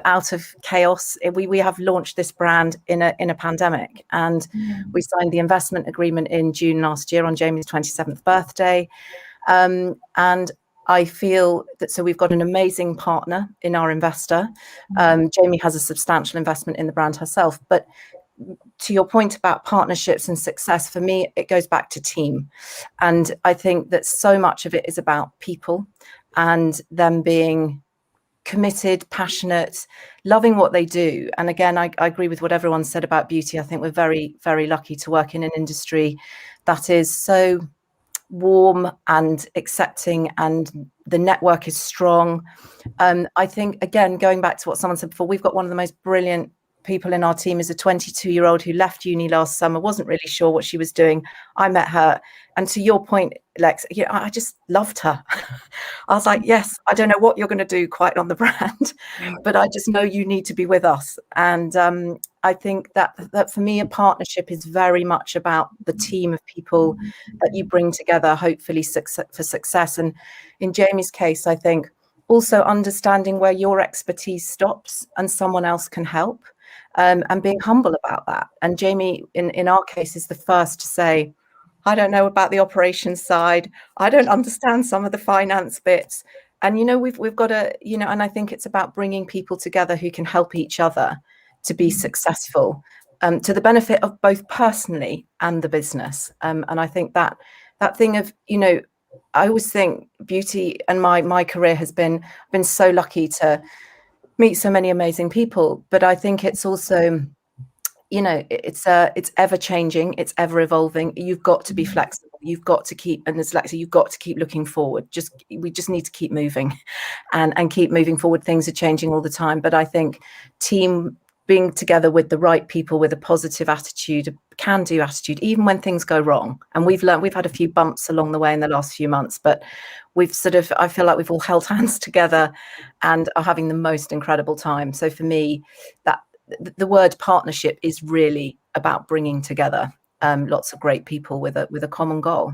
out of chaos. We have launched this brand in a pandemic, and we signed the investment agreement in June last year on Jamie's 27th birthday. And I feel that, so we've got an amazing partner in our investor. Jamie has a substantial investment in the brand herself, but to your point about partnerships and success, for me, it goes back to team. And I think that so much of it is about people and them being committed, passionate, loving what they do. And again, I agree with what everyone said about beauty. I think we're very, very lucky to work in an industry that is so warm and accepting, and the network is strong. I think, again, going back to what someone said before, we've got one of the most brilliant people in our team is a 22-year-old who left uni last summer, wasn't really sure what she was doing. I met her, and to your point, Lex, I just loved her. I was like, yes, I don't know what you're going to do quite on the brand, but I just know you need to be with us. And I think that for me, a partnership is very much about the team of people that you bring together, hopefully for success. And in Jamie's case, I think also understanding where your expertise stops and someone else can help, and being humble about that. And Jamie, in our case, is the first to say, I don't know about the operations side. I don't understand some of the finance bits. And, we've got to, and I think it's about bringing people together who can help each other to be successful, to the benefit of both personally and the business. And I think that thing of, I always think beauty, and my career has been so lucky to meet so many amazing people, but I think it's also, it's ever changing, it's ever evolving. You've got to be flexible. You've got to keep, and as Alexia, you've got to keep looking forward. We just need to keep moving, and keep moving forward. Things are changing all the time, but I think being together with the right people with a positive attitude, a can-do attitude, even when things go wrong. And we've had a few bumps along the way in the last few months, but I feel like we've all held hands together and are having the most incredible time. So for me, that the word partnership is really about bringing together lots of great people with a common goal.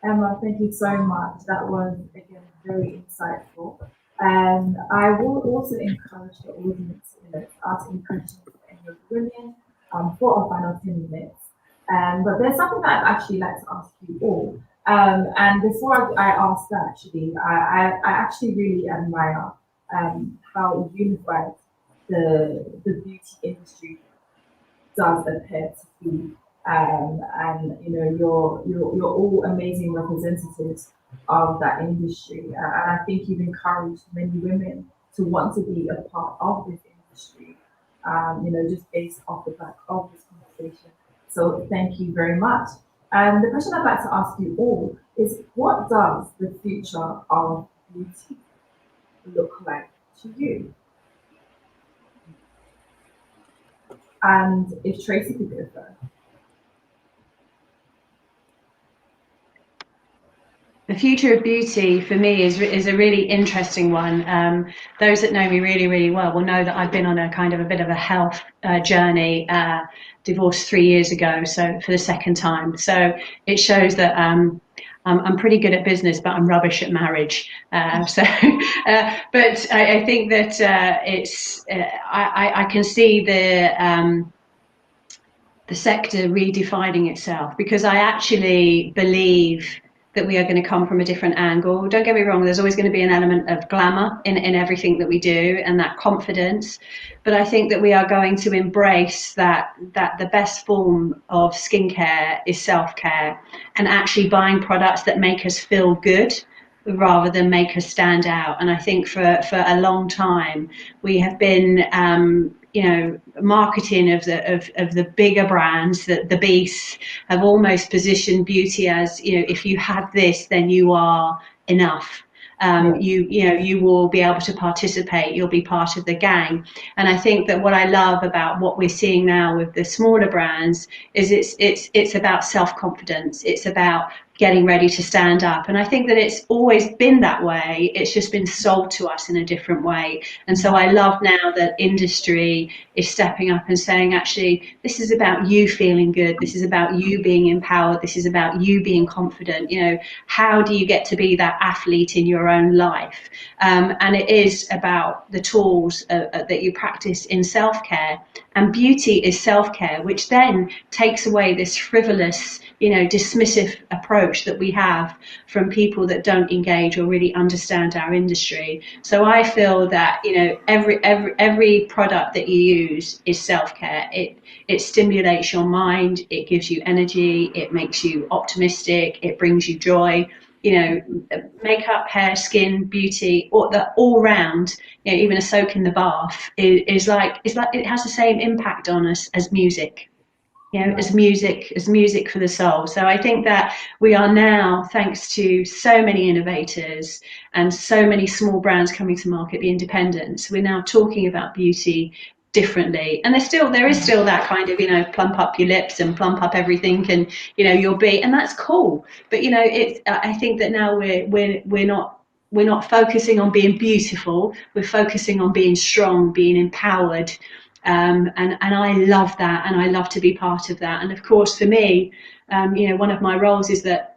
Emma, thank you so much. That was, again, very insightful. And I will also encourage the audience to ask any questions for any of the women for our final 10 minutes. But there's something that I'd actually like to ask you all. And before I ask that, actually, I actually really admire how unified the beauty industry does appear to be. And you're all amazing representatives of that industry, and I think you've encouraged many women to want to be a part of this industry, just based off the back of this conversation. So thank you very much. And the question I'd like to ask you all is, what does the future of beauty look like to you? And if Tracey could go first. The future of beauty for me is a really interesting one. Those that know me really, really well will know that I've been on a kind of a bit of a health journey, divorced 3 years ago, so for the second time. So it shows that I'm pretty good at business, but I'm rubbish at marriage. But I think that I can see the sector redefining itself, because I actually believe that we are going to come from a different angle. Don't get me wrong, there's always going to be an element of glamour in everything that we do, and that confidence. But I think that we are going to embrace that the best form of skincare is self-care, and actually buying products that make us feel good rather than make us stand out. And I think for a long time we have been marketing of the bigger brands, the beasts have almost positioned beauty as, if you have this, then you are enough. You will be able to participate, you'll be part of the gang. And I think that what I love about what we're seeing now with the smaller brands is it's about self-confidence, it's about getting ready to stand up. And I think that it's always been that way, it's just been sold to us in a different way. And so I love now that industry is stepping up and saying, actually, this is about you feeling good, this is about you being empowered, this is about you being confident. How do you get to be that athlete in your own life? And it is about the tools that you practice in self-care. And beauty is self-care, which then takes away this frivolous, dismissive approach that we have from people that don't engage or really understand our industry. So I feel that every product that you use is self-care. It stimulates your mind, it gives you energy, it makes you optimistic, it brings you joy. Makeup, hair, skin, beauty, or the all round, even a soak in the bath is like it has the same impact on us as music. as music for the soul. So I think that we are now, thanks to so many innovators and so many small brands coming to market, the independents, we're now talking about beauty differently. And there is still that kind of, plump up your lips and plump up everything, and you'll be, and that's cool. But I think that now we're not focusing on being beautiful. We're focusing on being strong, being empowered. And I love that, and I love to be part of that. And of course, for me, one of my roles is that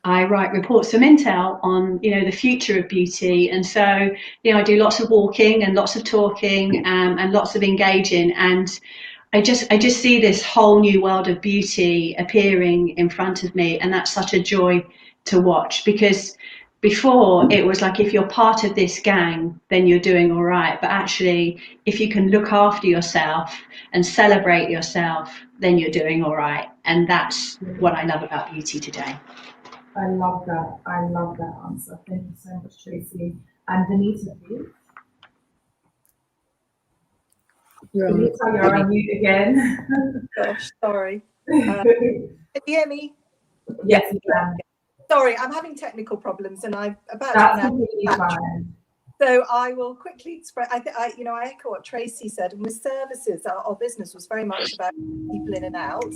I write reports from Intel on, the future of beauty. And so, I do lots of walking and lots of talking and lots of engaging. And I just see this whole new world of beauty appearing in front of me. And that's such a joy to watch, because before it was like, if you're part of this gang, then you're doing all right. But actually, if you can look after yourself and celebrate yourself, then you're doing all right. And that's what I love about beauty today. I love that. I love that answer. Thank you so much, Tracey. And Vanity, please. Vanity, you're on mute again. Gosh, sorry. Can you hear me? Yes, you can. Sorry, I'm having technical problems, and I'm about That's to completely fine. So I will quickly express. I echo what Tracey said. And with services, our business was very much about people in and out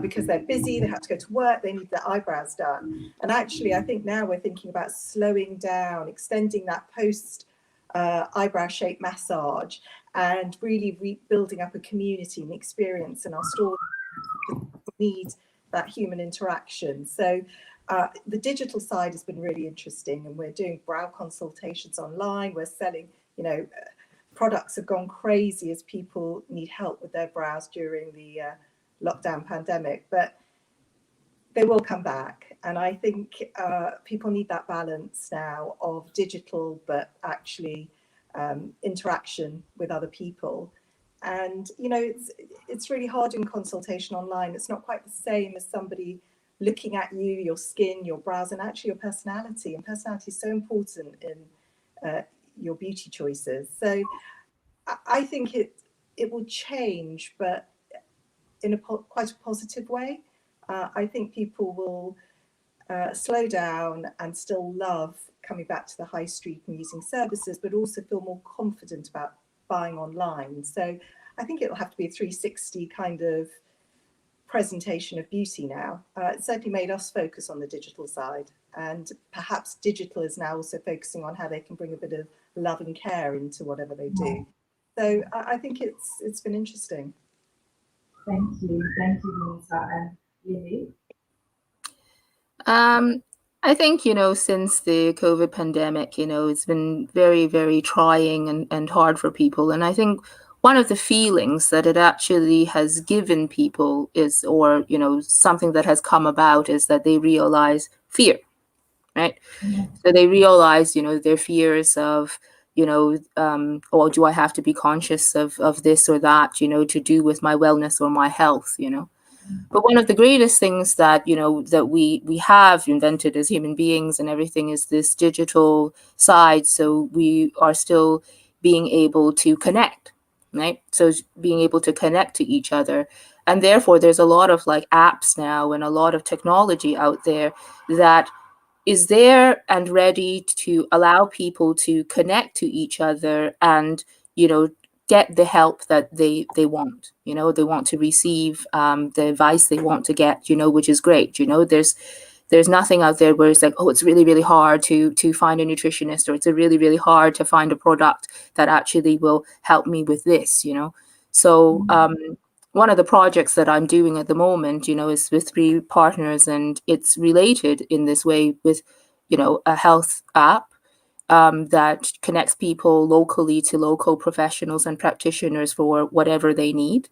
because they're busy, they have to go to work, they need their eyebrows done. And actually, I think now we're thinking about slowing down, extending that post eyebrow shape massage, and really building up a community and experience in our stores. Need that human interaction. So the digital side has been really interesting, and we're doing brow consultations online. We're selling, products have gone crazy as people need help with their brows during the lockdown pandemic, but they will come back. And I think people need that balance now of digital, but actually interaction with other people. And, it's really hard in consultation online. It's not quite the same as somebody looking at you, your skin, your brows, and actually your personality. And personality is so important in your beauty choices. So I think it will change, but in quite a positive way. I think people will slow down and still love coming back to the high street and using services, but also feel more confident about buying online. So I think it'll have to be a 360 kind of presentation of beauty now. It certainly made us focus on the digital side, and perhaps digital is now also focusing on how they can bring a bit of love and care into whatever they do. So I think it's been interesting. Thank you, Vanessa. And Lili? I think, since the COVID pandemic, it's been very, very trying and hard for people. And I think one of the feelings that it actually has given people is, or, something that has come about, is that they realize fear, right? Mm-hmm. So they realize, their fears of, or do I have to be conscious of this or that, to do with my wellness or my health, But one of the greatest things that, that we have invented as human beings and everything is this digital side. So we are still being able to connect, right? So being able to connect to each other. And therefore, there's a lot of apps now and a lot of technology out there that is there and ready to allow people to connect to each other and, get the help that they want. They want to receive the advice they want to get, which is great. There's nothing out there where it's like, oh, it's really, really hard to find a nutritionist, or it's really, really hard to find a product that actually will help me with this, So one of the projects that I'm doing at the moment, is with 3 partners, and it's related in this way with, a health app that connects people locally to local professionals and practitioners for whatever they need,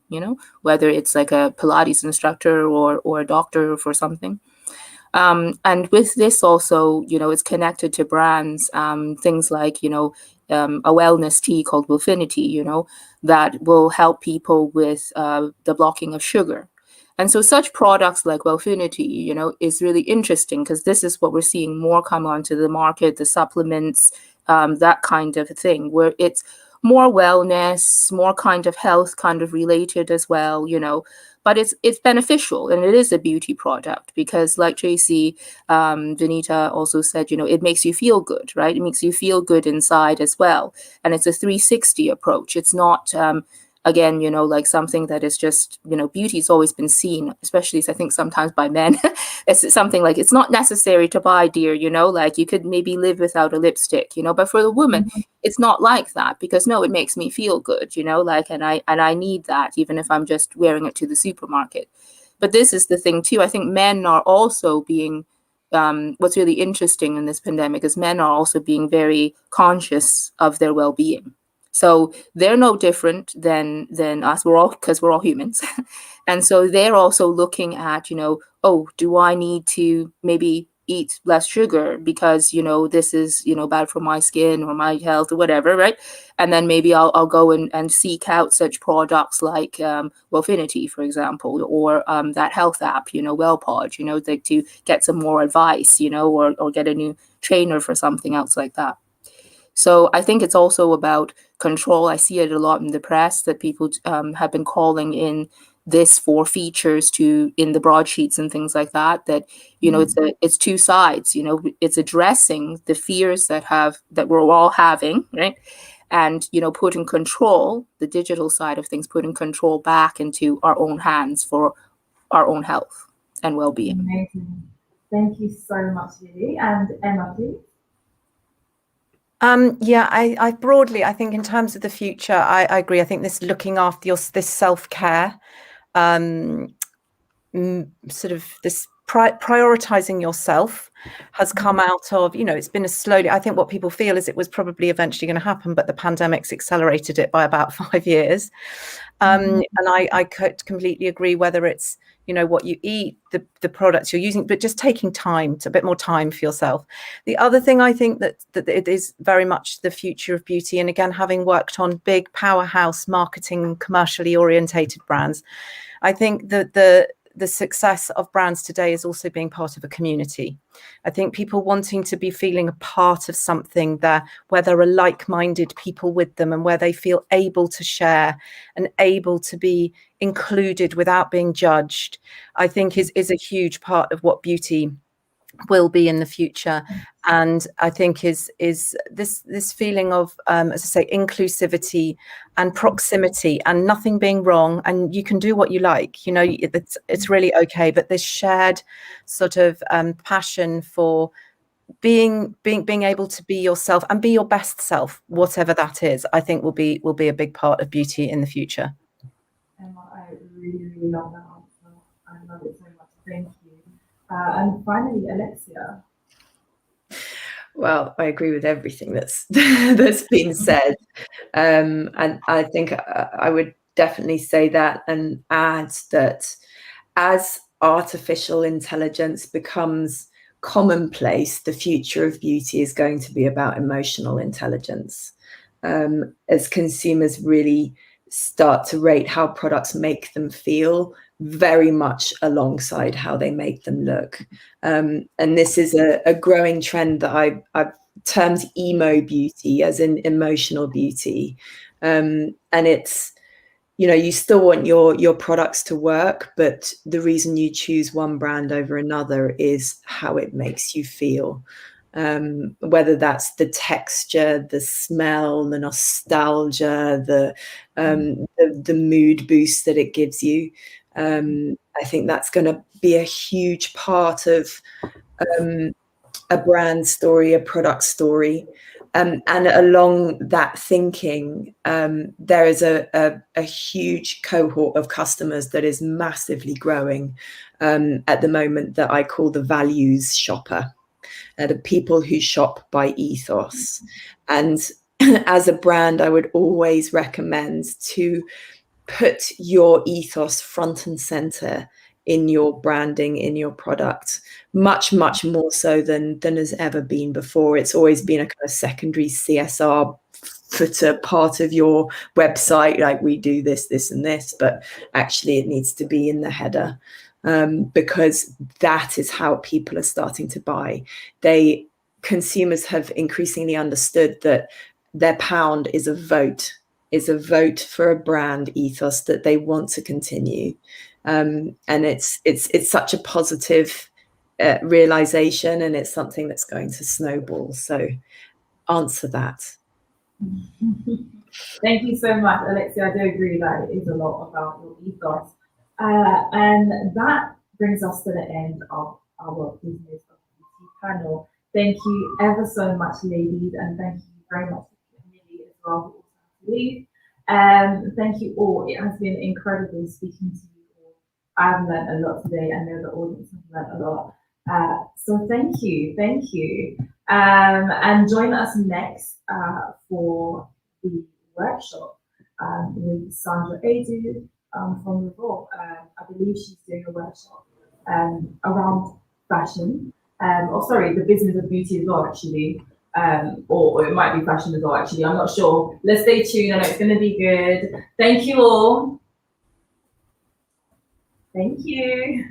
whether it's like a Pilates instructor or a doctor for something. And with this also, it's connected to brands, things like, a wellness tea called Vanity, that will help people with the blocking of sugar. And so such products like Vanity, is really interesting, because this is what we're seeing more come onto the market, the supplements, that kind of thing, where it's more wellness, more kind of health kind of related as well, you know. But it's beneficial, and it is a beauty product because, like Tracey, Vanita also said, you know, it makes you feel good, right? It makes you feel good inside as well. And it's a 360 approach. It's not, again, you know, like something that is just, you know, beauty's always been seen, especially I think sometimes by men. It's something like, it's not necessary to buy, dear, you know, like you could maybe live without a lipstick, you know, but for the woman, it's not like that because no, it makes me feel good, you know, like, and I need that even if I'm just wearing it to the supermarket. But this is the thing too. I think men are also being, what's really interesting in this pandemic is men are also being very conscious of their well-being. So they're no different than us. We're all humans. And so they're also looking at, you know, oh, do I need to maybe eat less sugar because, you know, this is, you know, bad for my skin or my health or whatever, right? And then maybe I'll go and seek out such products like Vanity, for example, or that health app, you know, WellPod, you know, to get some more advice, you know, or get a new trainer for something else like that. So I think it's also about control. I see it a lot in the press that people have been calling in this for features in the broadsheets and things like that, you know, it's two sides, you know, it's addressing the fears that we're all having, right? And, you know, putting control, the digital side of things, putting control back into our own hands for our own health and well-being. Amazing. Thank you so much, Lili. And Emma, please. Yeah, I broadly, I think in terms of the future, I agree. I think this looking after this self-care, sort of this prioritizing yourself has come out of, you know, it's been I think what people feel is it was probably eventually going to happen, but the pandemic's accelerated it by about 5 years. And I could completely agree, whether it's, you know, what you eat, the products you're using, but just taking time, a bit more time for yourself. The other thing I think that it is very much the future of beauty, and again, having worked on big powerhouse marketing, commercially orientated brands, I think that the success of brands today is also being part of a community. I think people wanting to be feeling a part of something where there are like-minded people with them, and where they feel able to share and able to be included without being judged, I think is a huge part of what beauty will be in the future. And I think is this feeling of, as I say, inclusivity and proximity, and nothing being wrong, and you can do what you like, you know, it's really okay, but this shared sort of passion for being able to be yourself and be your best self, whatever that is, I think will be a big part of beauty in the future. Emma, I really love that answer. I love it so much. Thank you. And finally, Alexia. Well, I agree with everything that's been said, and I think I would definitely say that, and add that as artificial intelligence becomes commonplace, the future of beauty is going to be about emotional intelligence. As consumers really start to rate how products make them feel, very much alongside how they make them look. And this is a growing trend that I've termed emo beauty, as in emotional beauty. And it's, you know, you still want your products to work, but the reason you choose one brand over another is how it makes you feel. Whether that's the texture, the smell, the nostalgia, the mood boost that it gives you. I think that's going to be a huge part of a brand story, a product story. And along that thinking, there is a huge cohort of customers that is massively growing at the moment, that I call the values shopper, the people who shop by ethos. And as a brand, I would always recommend to put your ethos front and center in your branding, in your product, much more so than has ever been before. It's always been a kind of secondary CSR footer part of your website, like we do this, and this, but actually it needs to be in the header, because that is how people are starting to buy. Consumers have increasingly understood that their pound is a vote for a brand ethos that they want to continue. And it's such a positive realization, and it's something that's going to snowball. So answer that. Thank you so much, Alexia. I do agree that it is a lot about your ethos. And that brings us to the end of our Business of Beauty panel. Thank you ever so much, ladies, and thank you very much to Millie as well, who also had to leave. Thank you all. It has been incredible speaking to you all. I've learned a lot today, and the audience has learned a lot. So thank you. And join us next for the workshop with Sandra Adu from Revolve. I believe she's doing a workshop around fashion. The business of beauty as well, actually. Or it might be fashion as well, actually. I'm not sure. Let's stay tuned. I know it's going to be good. Thank you all. Thank you.